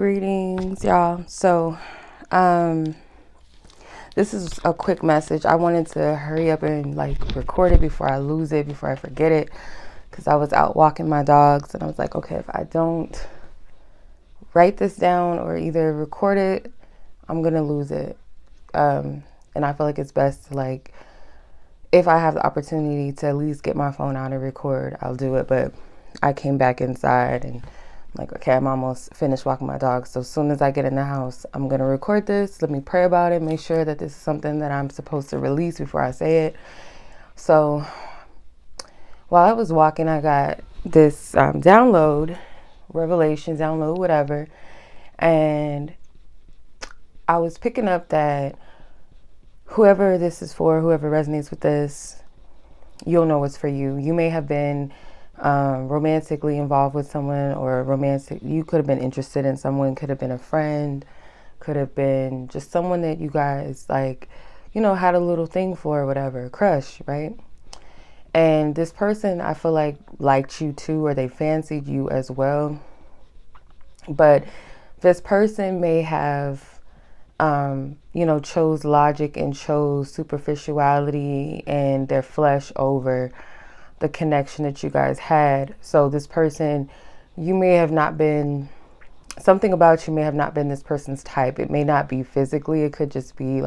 Greetings, y'all. So, this is a quick message. I wanted to hurry up and record it before I lose it, before I forget it, because I was out walking my dogs and I was like, okay, if I don't write this down or either record it, I'm gonna lose it. And I feel like it's best to if I have the opportunity to at least get my phone out and record, I'll do it. But I came back inside and I'm like, okay, I'm almost finished walking my dog. So as soon as I get in the house, I'm going to record this. Let me pray about it. Make sure that this is something that I'm supposed to release before I say it. So while I was walking, I got this download, revelation download, whatever. And I was picking up that whoever this is for, whoever resonates with this, you'll know it's for you. You may have been romantically involved with someone, or you could have been interested in someone, could have been a friend, could have been just someone that you guys had a little thing for, or whatever, crush, right? And this person, I feel like, liked you too, or they fancied you as well. But this person may have chose logic and chose superficiality and their flesh over the connection that you guys had. So this person, you may have not been, something about you may have not been this person's type. It may not be physically. It could just be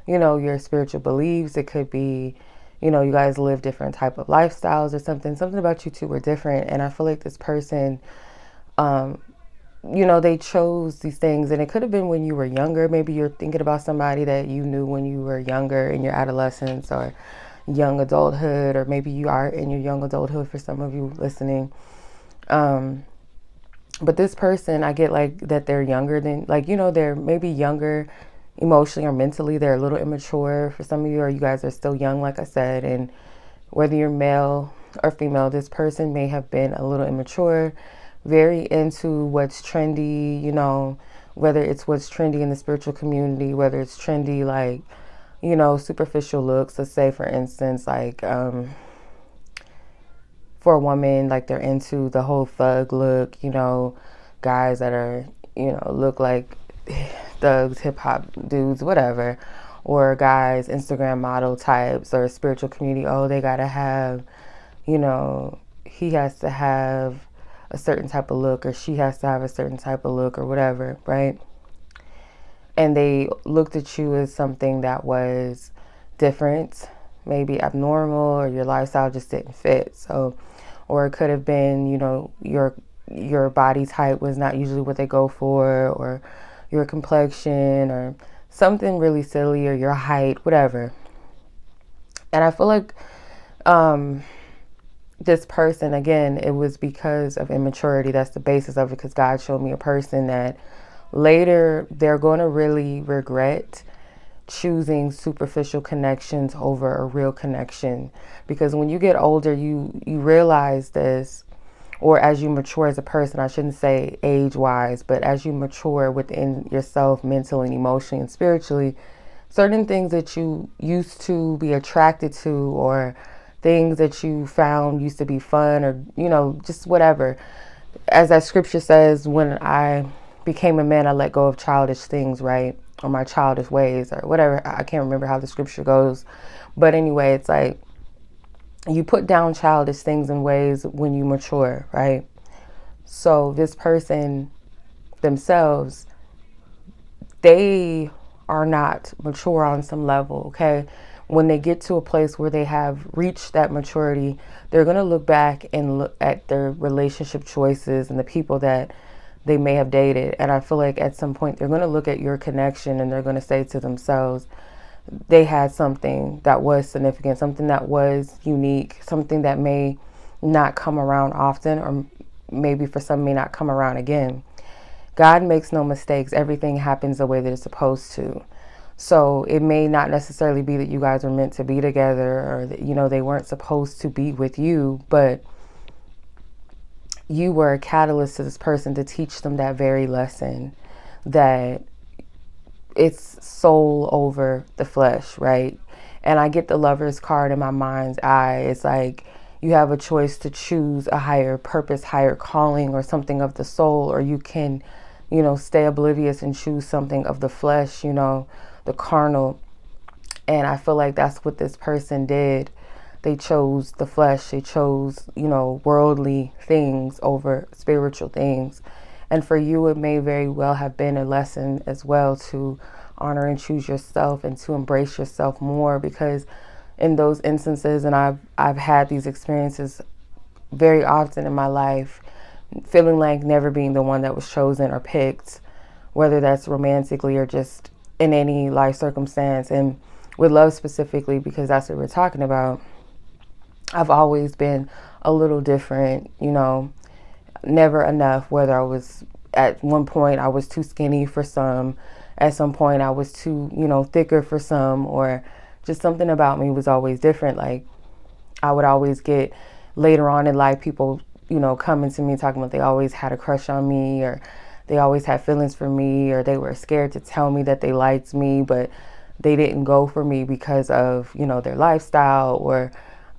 your spiritual beliefs. It could be, you guys live different type of lifestyles or something. Something about you two were different. And I feel like this person, they chose these things, and it could have been when you were younger. Maybe you're thinking about somebody that you knew when you were younger, in your adolescence or young adulthood, or maybe you are in your young adulthood for some of you listening. But this person, I get that they're younger than, they're maybe younger emotionally or mentally. They're a little immature for some of you, or you guys are still young, like I said. And whether you're male or female, this person may have been a little immature, very into what's trendy, whether it's what's trendy in the spiritual community, whether it's trendy, superficial looks. Let's say, for instance, for a woman, they're into the whole thug look, guys that are, look like thugs, hip hop dudes, whatever, or guys, Instagram model types, or spiritual community. Oh, they gotta have, he has to have a certain type of look, or she has to have a certain type of look, or whatever, right? And they looked at you as something that was different, maybe abnormal, or your lifestyle just didn't fit. So, or it could have been, your body type was not usually what they go for, or your complexion, or something really silly, or your height, whatever. And I feel like this person, again, it was because of immaturity. That's the basis of it, because God showed me a person that later they're going to really regret choosing superficial connections over a real connection. Because when you get older, you realize this, or as you mature as a person, I shouldn't say age-wise, but as you mature within yourself, mentally and emotionally and spiritually, certain things that you used to be attracted to, or things that you found used to be fun, or, just whatever. As that scripture says, when I became a man, I let go of childish things, right? Or my childish ways, or whatever. I can't remember how the scripture goes. But anyway, it's you put down childish things and ways when you mature, right? So this person themselves, they are not mature on some level, okay? When they get to a place where they have reached that maturity, they're going to look back and look at their relationship choices and the people that they may have dated. And I feel like at some point they're going to look at your connection and they're going to say to themselves, they had something that was significant, something that was unique, something that may not come around often, or maybe for some may not come around again. God makes no mistakes. Everything happens the way that it's supposed to. So it may not necessarily be that you guys were meant to be together, or that, they weren't supposed to be with you, but you were a catalyst to this person to teach them that very lesson, that it's soul over the flesh, right? And I get the Lover's card in my mind's eye. It's you have a choice to choose a higher purpose, higher calling, or something of the soul, or you can stay oblivious and choose something of the flesh, the carnal. And I feel like that's what this person did. They chose the flesh. They chose, worldly things over spiritual things. And for you, it may very well have been a lesson as well to honor and choose yourself and to embrace yourself more, because in those instances, and I've had these experiences very often in my life, feeling like never being the one that was chosen or picked, whether that's romantically or just in any life circumstance. And with love specifically, because that's what we're talking about, I've always been a little different, never enough, whether I was at one point I was too skinny for some, at some point I was too, thicker for some, or just something about me was always different. Like I would always get later on in life people, coming to me talking about they always had a crush on me, or they always had feelings for me, or they were scared to tell me that they liked me, but they didn't go for me because of, their lifestyle. Or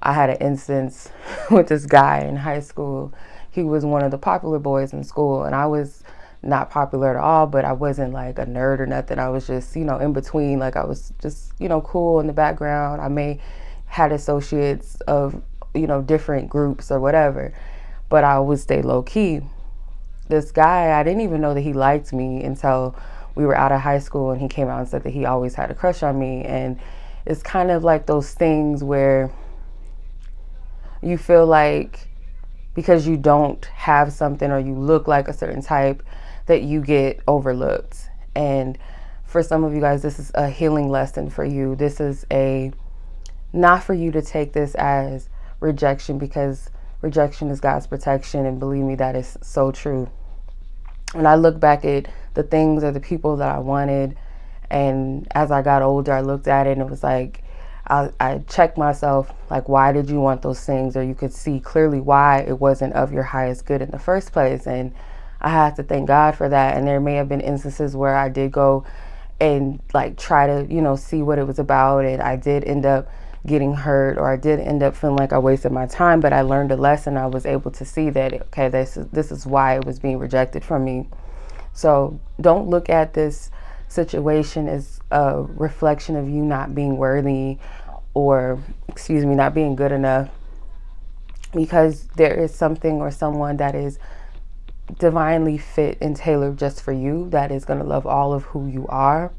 I had an instance with this guy in high school. He was one of the popular boys in school, and I was not popular at all, but I wasn't like a nerd or nothing. I was just, in between. Like I was just, cool in the background. I may had associates of, different groups or whatever, but I always stay low key. This guy, I didn't even know that he liked me until we were out of high school, and he came out and said that he always had a crush on me. And it's kind of like those things where you feel like because you don't have something or you look like a certain type that you get overlooked. And for some of you guys, this is a healing lesson for you. This is not for you to take this as rejection, because rejection is God's protection, and believe me, that is so true. When I look back at the things or the people that I wanted, and as I got older, I looked at it and it was like, I checked myself, like, why did you want those things? Or you could see clearly why it wasn't of your highest good in the first place. And I have to thank God for that. And there may have been instances where I did go and like try to, see what it was about. And I did end up getting hurt, or I did end up feeling like I wasted my time, but I learned a lesson. I was able to see that, okay, this is why it was being rejected from me. So don't look at this situation as a reflection of you not being worthy, or not being good enough, because there is something or someone that is divinely fit and tailored just for you, that is going to love all of who you are.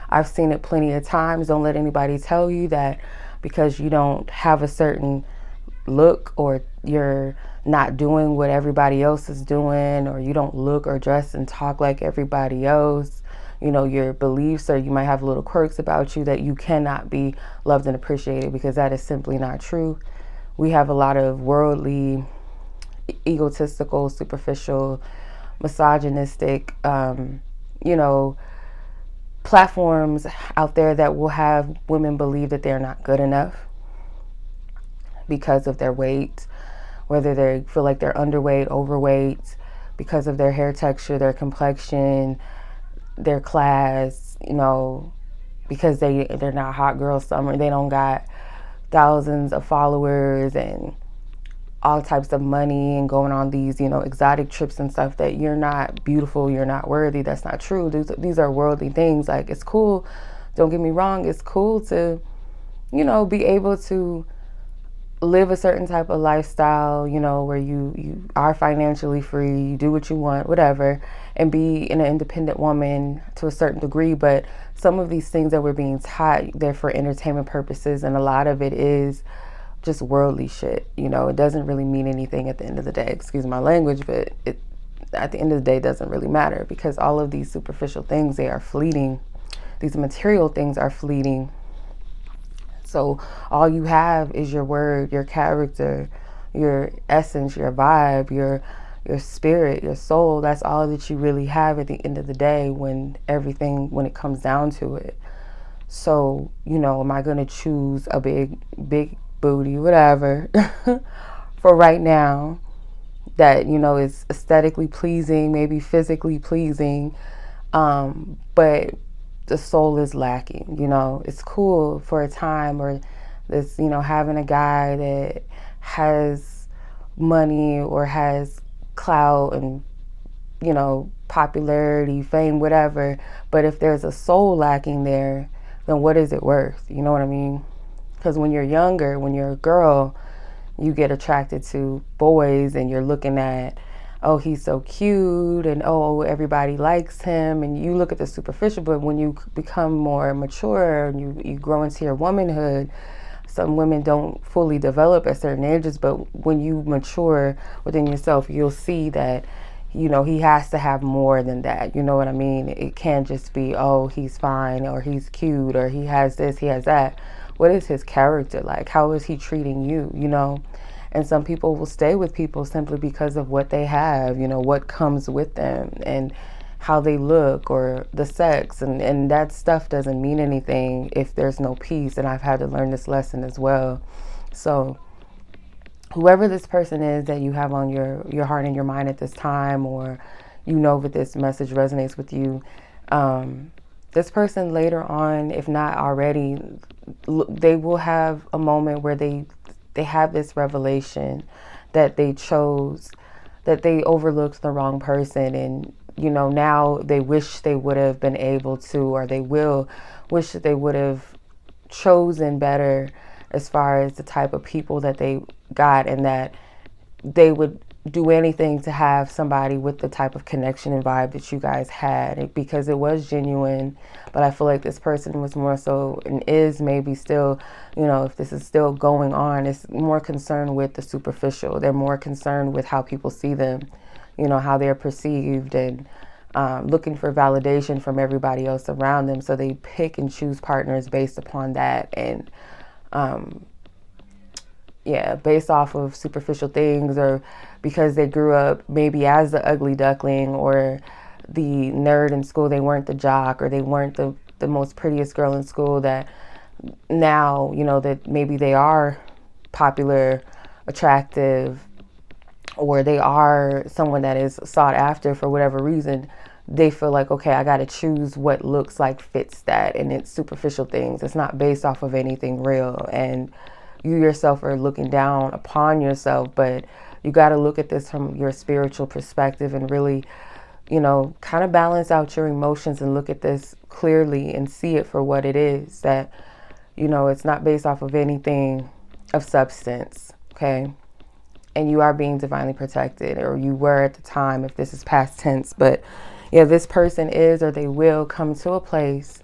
I've seen it plenty of times. Don't let anybody tell you that because you don't have a certain look, or you're not doing what everybody else is doing, or you don't look or dress and talk like everybody else, your beliefs, or you might have little quirks about you, that you cannot be loved and appreciated, because that is simply not true. We have a lot of worldly, egotistical, superficial, misogynistic, platforms out there that will have women believe that they're not good enough because of their weight, whether they feel like they're underweight, overweight, because of their hair texture, their complexion, their class, because they're not hot girl summer, they don't got thousands of followers and all types of money and going on these, exotic trips and stuff, that you're not beautiful, you're not worthy. That's not true. These are worldly things. Like, it's cool. Don't get me wrong. It's cool to, be able to live a certain type of lifestyle, where you are financially free, you do what you want, whatever, and be an independent woman to a certain degree. But some of these things that we're being taught, they're for entertainment purposes, and a lot of it is just worldly shit. It doesn't really mean anything at the end of the day. Excuse my language, but it at the end of the day doesn't really matter, because all of these superficial things, they are fleeting. These material things are fleeting. So all you have is your word, your character, your essence, your vibe, your spirit, your soul. That's all that you really have at the end of the day, when it comes down to it. So, am I going to choose a big booty, whatever, for right now, that, is aesthetically pleasing, maybe physically pleasing, but the soul is lacking? It's cool for a time, or this, having a guy that has money or has clout and popularity, fame, whatever. But if there's a soul lacking there, then what is it worth? You know what I mean? Because when you're younger, when you're a girl, you get attracted to boys and you're looking at, oh, he's so cute, and oh, everybody likes him, and you look at the superficial. But when you become more mature and you grow into your womanhood, some women don't fully develop at certain ages, but when you mature within yourself, you'll see that, he has to have more than that. You know what I mean? It can't just be, oh, he's fine, or he's cute, or he has this, he has that. What is his character like? How is he treating you, And some people will stay with people simply because of what they have, what comes with them, and how they look, or the sex, and that stuff doesn't mean anything if there's no peace. And I've had to learn this lesson as well. So whoever this person is that you have on your heart and your mind at this time, or that this message resonates with you, this person later on, if not already, they will have a moment where they have this revelation that they overlooked the wrong person, and now they wish they would have been able to, or they will wish that they would have chosen better as far as the type of people that they got, and that they would do anything to have somebody with the type of connection and vibe that you guys had, because it was genuine. But I feel like this person was more so, and is maybe still, if this is still going on, it's more concerned with the superficial. They're more concerned with how people see them, how they're perceived, and looking for validation from everybody else around them. So they pick and choose partners based upon that, and based off of superficial things, or because they grew up maybe as the ugly duckling, or the nerd in school. They weren't the jock, or they weren't the most prettiest girl in school, that now, that maybe they are popular, attractive, or they are someone that is sought after for whatever reason. They feel like, okay, I got to choose what looks like fits that, and it's superficial things. It's not based off of anything real, and you yourself are looking down upon yourself. But you got to look at this from your spiritual perspective, and really, kind of balance out your emotions, and look at this clearly and see it for what it is, that, it's not based off of anything of substance, okay? And you are being divinely protected, or you were at the time, if this is past tense. But yeah, this person is, or they will come to a place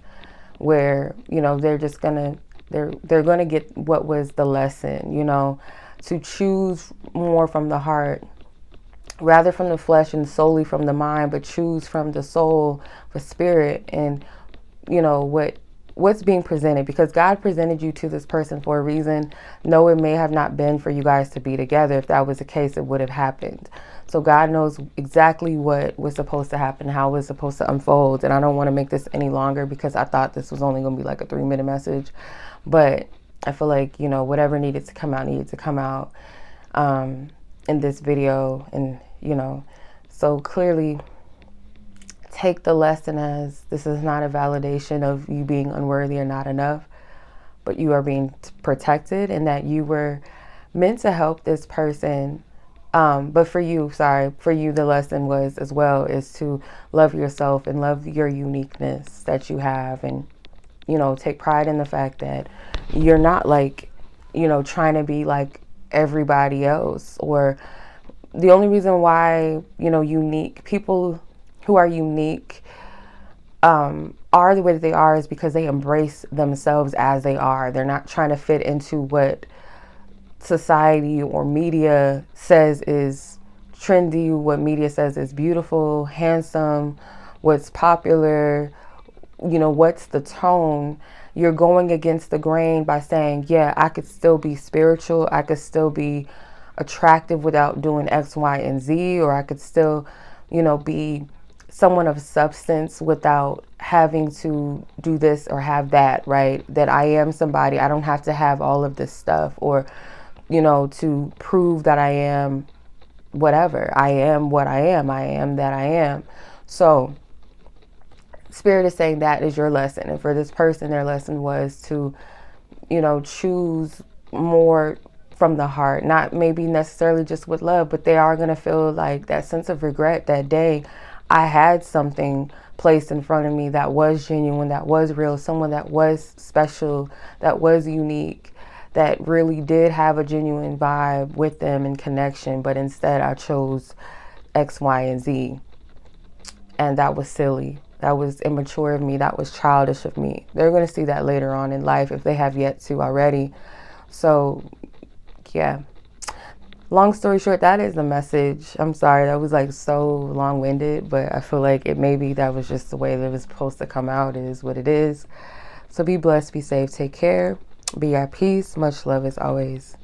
where, they're just they're gonna get what was the lesson, to choose more from the heart rather from the flesh and solely from the mind, but choose from the soul, the spirit, and what's being presented, because God presented you to this person for a reason. No, it may have not been for you guys to be together. If that was the case, it would have happened. So God knows exactly what was supposed to happen, how it was supposed to unfold. And I don't want to make this any longer, because I thought this was only going to be like a 3-minute message. But I feel like, whatever needed to come out in this video. And, so clearly take the lesson as this is not a validation of you being unworthy or not enough, but you are being protected, and that you were meant to help this person. But for you, the lesson was as well is to love yourself and love your uniqueness that you have, and, take pride in the fact that you're not like, trying to be like everybody else. Or the only reason why, unique people who are unique are the way that they are is because they embrace themselves as they are. They're not trying to fit into what society or media says is trendy, what media says is beautiful, handsome, what's popular, what's the tone. You're going against the grain by saying, yeah, I could still be spiritual, I could still be attractive without doing X, Y, and Z, or I could still, be someone of substance without having to do this or have that, right? That I am somebody. I don't have to have all of this stuff, or, to prove that I am whatever. I am what I am. I am that I am. So Spirit is saying that is your lesson. And for this person, their lesson was to, choose more from the heart, not maybe necessarily just with love, but they are going to feel like that sense of regret that day. I had something placed in front of me that was genuine, that was real, someone that was special, that was unique, that really did have a genuine vibe with them and connection, but instead I chose X, Y, and Z. And that was silly. That was immature of me. That was childish of me. They're going to see that later on in life if they have yet to already. So, yeah. Long story short, that is the message. I'm sorry, that was like so long-winded, but I feel like it maybe that was just the way that it was supposed to come out. It is what it is. So be blessed, be safe, take care, be at peace. Much love as always.